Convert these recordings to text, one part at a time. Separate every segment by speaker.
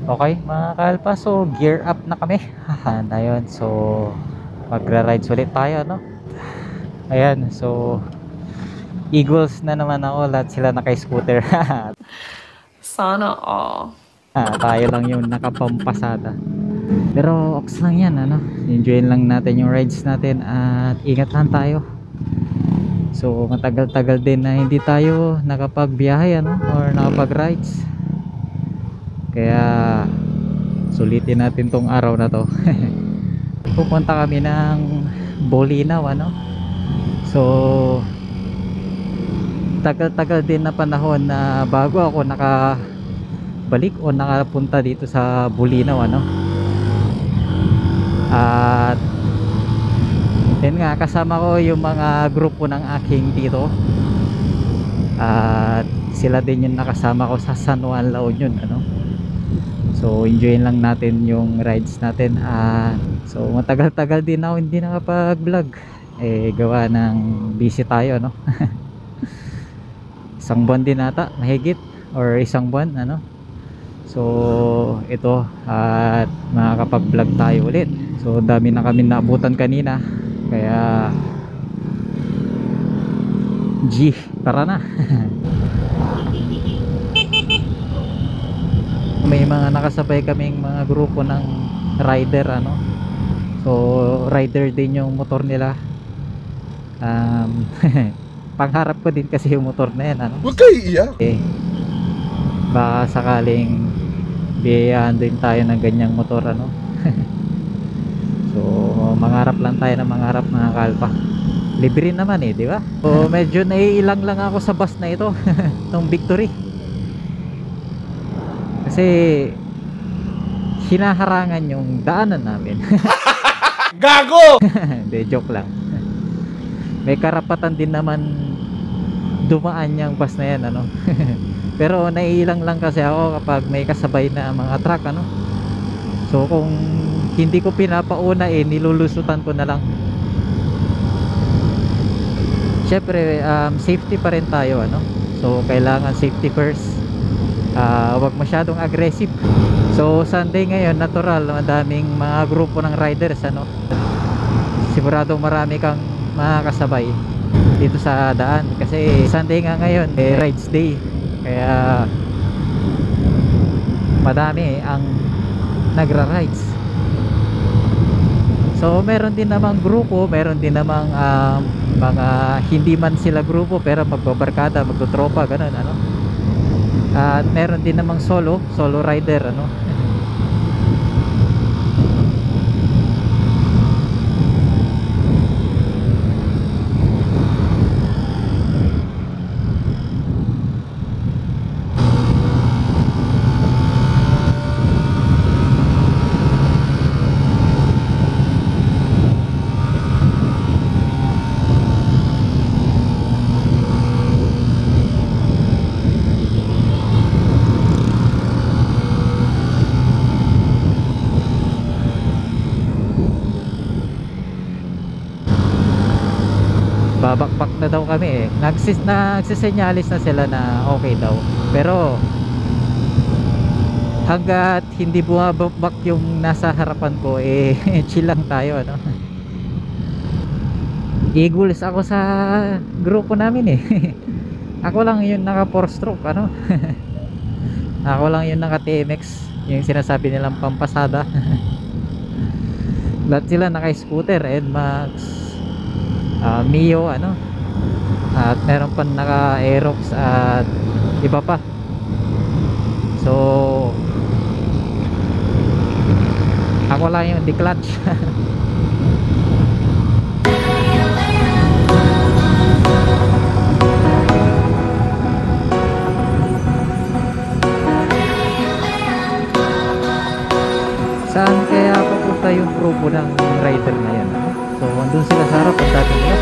Speaker 1: Okay mga kalpa, so gear up na kami. Ayun, so magra-rides ulit tayo, no? Ayan, so Eagles na naman ako, lahat sila naka-scooter.
Speaker 2: Sana all.
Speaker 1: Tayo lang yung nakapampasada. Pero oks lang yan, ano? Enjoyin lang natin yung rides natin at ingat lang tayo. So matagal-tagal din na hindi tayo nakapagbiyahe, ano? Or nakapag-rides. Kaya sulitin natin tong araw na to. Pupunta kami ng Bolinao, ano? So tagal-tagal din na panahon na bago ako nakabalik o nakapunta dito sa Bolinao, ano? At yun nga, kasama ko yung mga grupo ng aking tito at sila din yung nakasama ko sa San Juan, La Union, ano? So enjoyin lang natin yung rides natin. So matagal-tagal din ako hindi nakapag-vlog, gawa ng busy tayo, no? Isang buwan din ata, mahigit, or isang buwan, ano? So ito, at makakapag-vlog tayo ulit. So dami na kami naabutan kanina, kaya tara na. May mga nakasabay kaming mga grupo ng rider, ano? So rider din yung motor nila. Pangharap ko din kasi yung motor na yan, ano?
Speaker 3: Huwag kayo iiyak.
Speaker 1: Baka sakaling biyayaan din tayo ng ganyang motor, ano? So mangarap lang tayo ng mangarap, mga kalpa. Libre naman di ba? So medyo naiilang lang ako sa bus na ito. Itong Victory, kasi hinaharangan yung daanan namin.
Speaker 3: Gago!
Speaker 1: Hindi, joke lang. May karapatan din naman dumaan yung bus na yan, ano? Pero naiilang lang kasi ako kapag may kasabay na mga truck, ano? So kung hindi ko pinapauna, nilulusutan ko na lang. Syempre safety pa rin tayo, ano? So kailangan safety first. Wag masyadong aggressive. So Sunday ngayon, natural, madaming mga grupo ng riders, ano? Siguradong marami kang makakasabay dito sa daan kasi Sunday nga ngayon, rides day. Kaya madami ang nagra-rides. So meron din namang grupo, meron din namang mga hindi man sila grupo pero magbabarkada, magtutropa, ganun, ano? At meron din namang solo rider, ano? Babakbak na daw kami, nagsisenyalis na sila na okay daw, pero hanggat hindi bumabakbak yung nasa harapan ko, chill lang tayo, ano? Eagles ako sa grupo namin, ako lang yung naka 4 stroke, ano? Ako lang yung naka TMX, yung sinasabi nilang pampasada. Lahat sila naka scooter, NMAX, Mio, ano? At meron pa naka Aerox at iba pa. So ako lang yung di-clutch. Saan kaya papunta yung grupo ng rider na yan, ano? So andun sila sa harap, ang dati nila.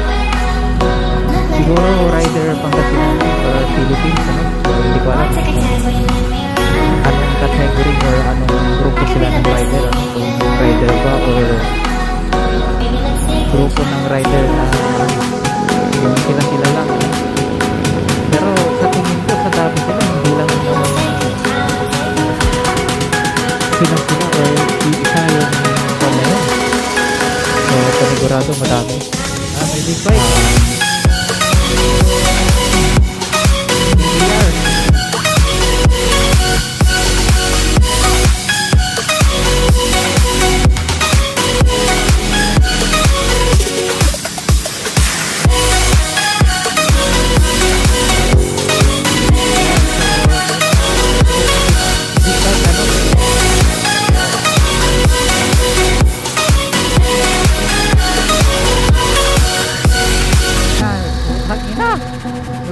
Speaker 1: Siguro rider Pangasinan or Philippines, ano? So hindi ko alam anong category or anong grupo sila ng rider, ano? Kung rider ba or grupo ng rider na yung sila lang, ano? Pero sa tingin ko, sa dami sila, hindi lang naman sila or isa yung one na yun. So panigurado madami. May big bike.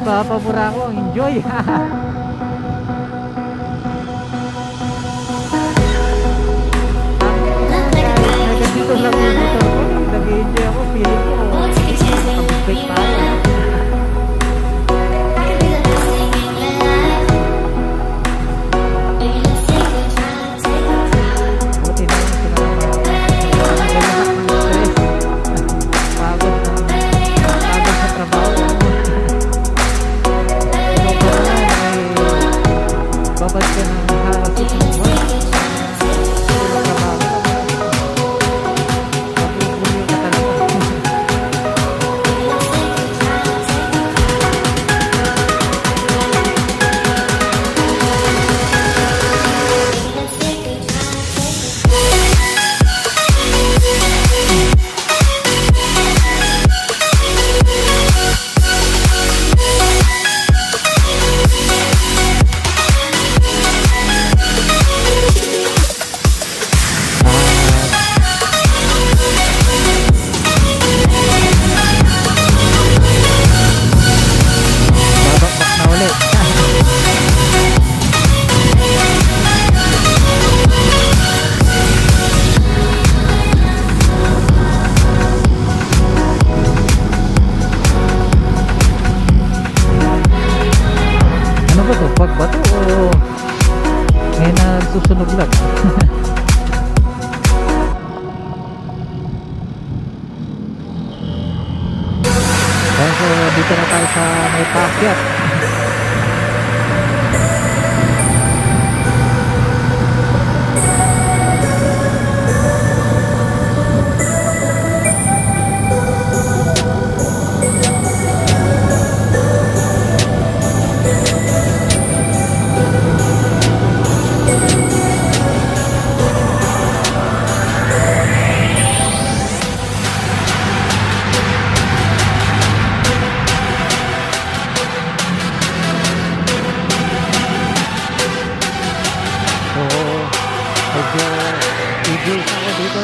Speaker 1: Napapabura ako, enjoy. Nagandito lang yung motor ko, nag-enjoy ako, feeling ko nakabig-bike tayo. Buti na lang sila pagod sa trabaho. Babad ka ng halos isang buwan. Mabubulyo ka talaga. Ano ba to? Pagbato o may nagsusunog lang? So dito na tayo sa may paakyat. Medyo enjoy ako dito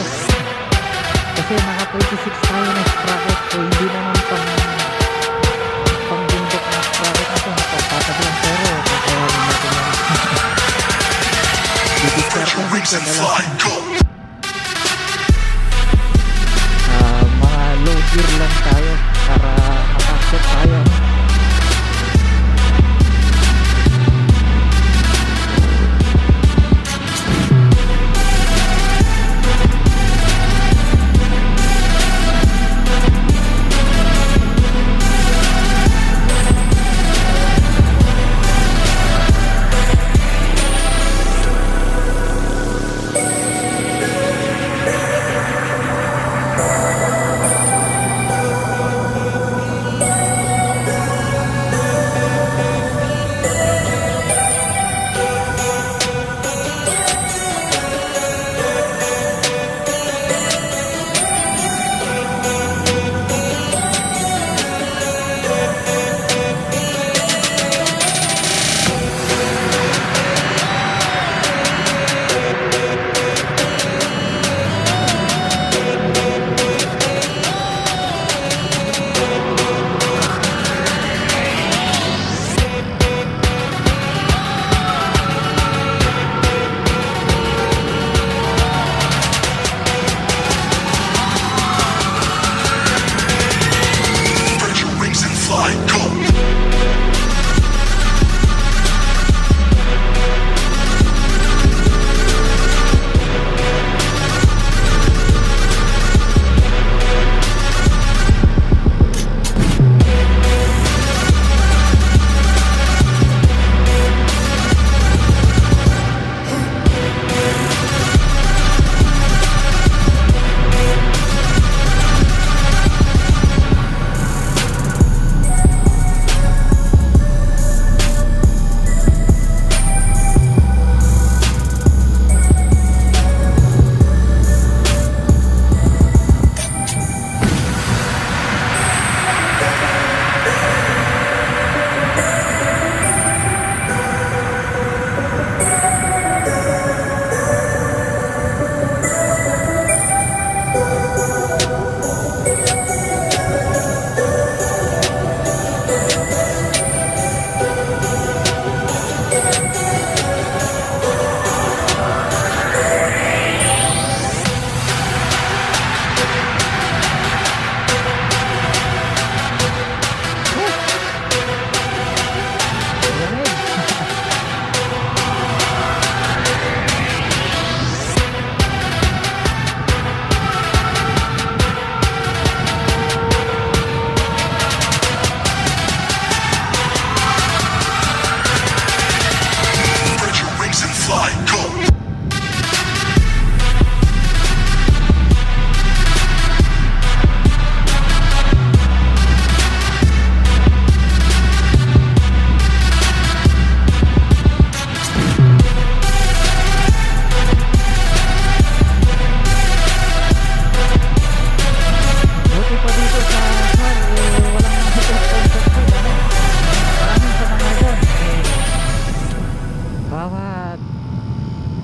Speaker 1: kasi naka 26 tayo na sprocket, so hindi naman pang bundok na sprocket na ito, napagpatag lang, pero kakayarin natin yan. Didiscarte na lang. Mga low gear lang tayo para makakit tayo.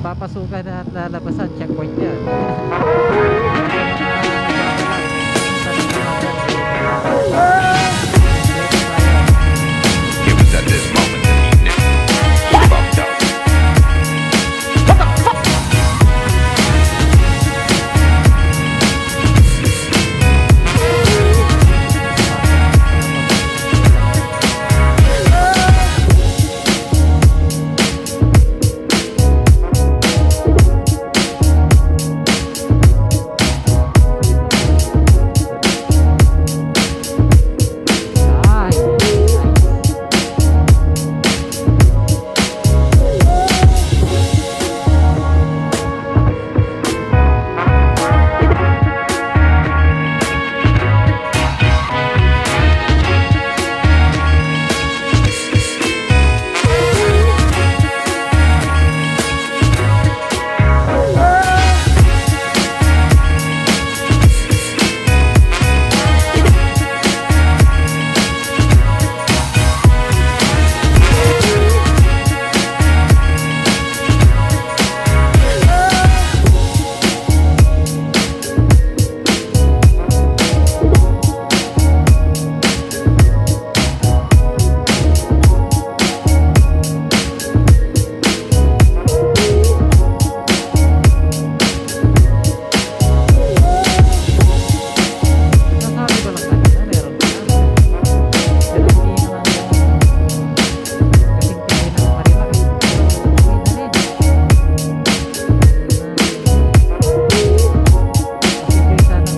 Speaker 1: papasukan at lalabasan, checkpoint yan.
Speaker 4: It was at this moment that he knew he fucked up.
Speaker 1: Ay, nasasabi ko lang kanina, meron pa. Pero hindi naman kasing tingin ng Marilaki. Pero okay na rin. Kasi sana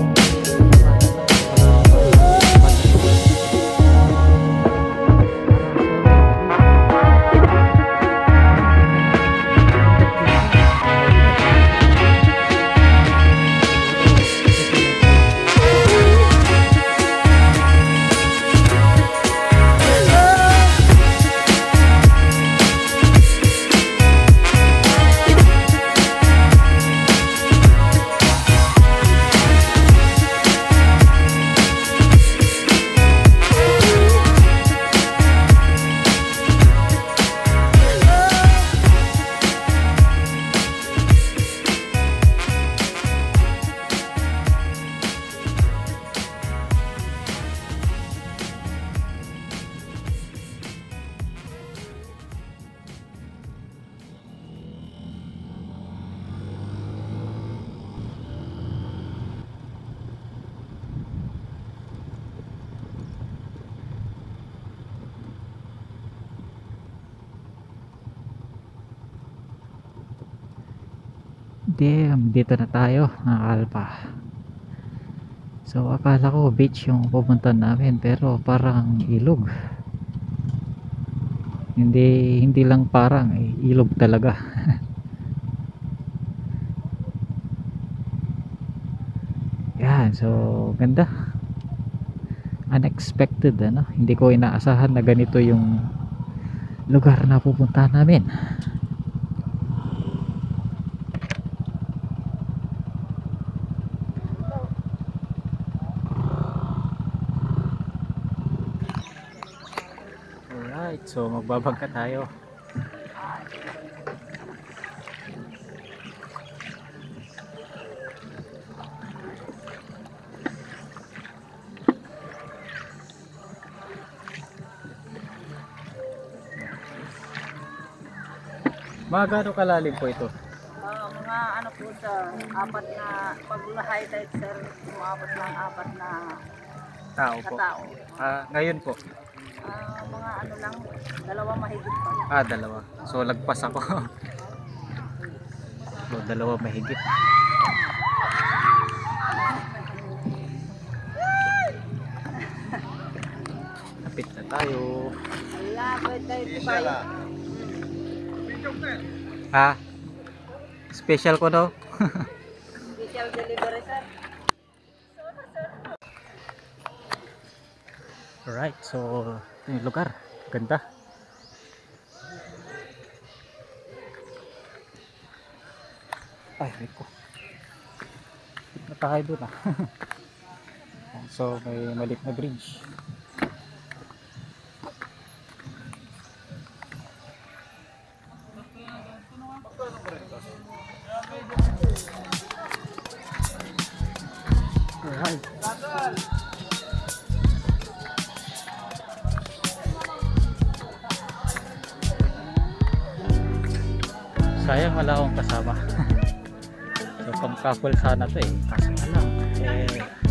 Speaker 1: damn, dito na tayo mga kalpa. So akala ko beach yung pupunta namin, pero parang ilog. Hindi lang parang, ilog talaga. Yan, so ganda. Unexpected, ano? Hindi ko inaasahan na ganito yung lugar na pupunta namin. Alright, so magbabangka tayo. Mga gaano kalalim po ito?
Speaker 5: Mga ano po sa apat na pag high tide sir, umabot ng apat na
Speaker 1: Tao po.
Speaker 5: katao.
Speaker 1: Ngayon po.
Speaker 5: Mga ano lang, dalawa mahigit pa.
Speaker 1: Dalawa. So lagpas ako. So dalawa mahigit. Lapit na tayo.
Speaker 5: Wala, pwede tayo tayo.
Speaker 1: Special ko daw.
Speaker 5: Special delivery sir.
Speaker 1: Alright, so ito yung lugar. Ganda. Ay, Rico. Na tayo doon So may maliit na bridge. Alright. Sayang wala akong kasama. So pang couple sana to eh, kaso na lang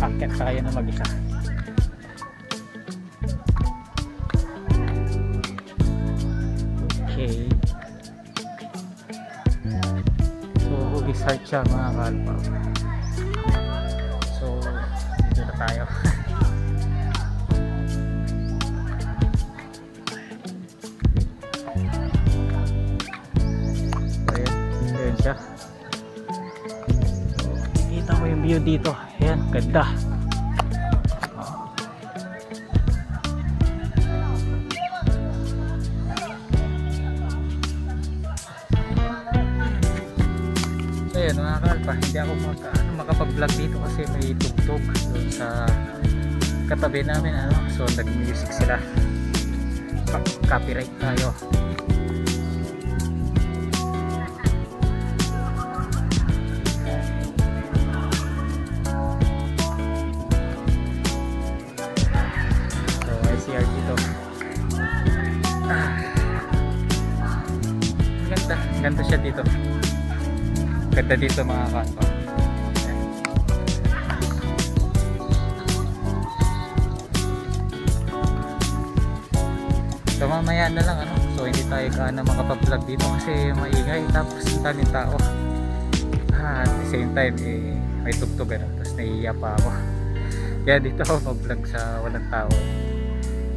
Speaker 1: akit tayo na mag-isa. Okay, so start siya mga kalpa. So dito na tayo. Ayan siya. Kita mo yung view dito. Ayan, ganda. So ayan mga kalpa, hindi ako makapag-vlog dito kasi may tugtog doon sa katabi namin. So nag-music sila. Copyright tayo. Ganda siya dito. Ganda dito mga kanto. So mamaya na lang so hindi tayo makapag-vlog dito kasi maingay tapos ang daming tao. At the same time may tugtog tapos nahihiya pa ako. Kaya dito ako mag-vlog sa walang tao.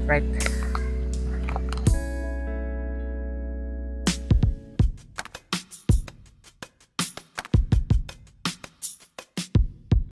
Speaker 1: Right.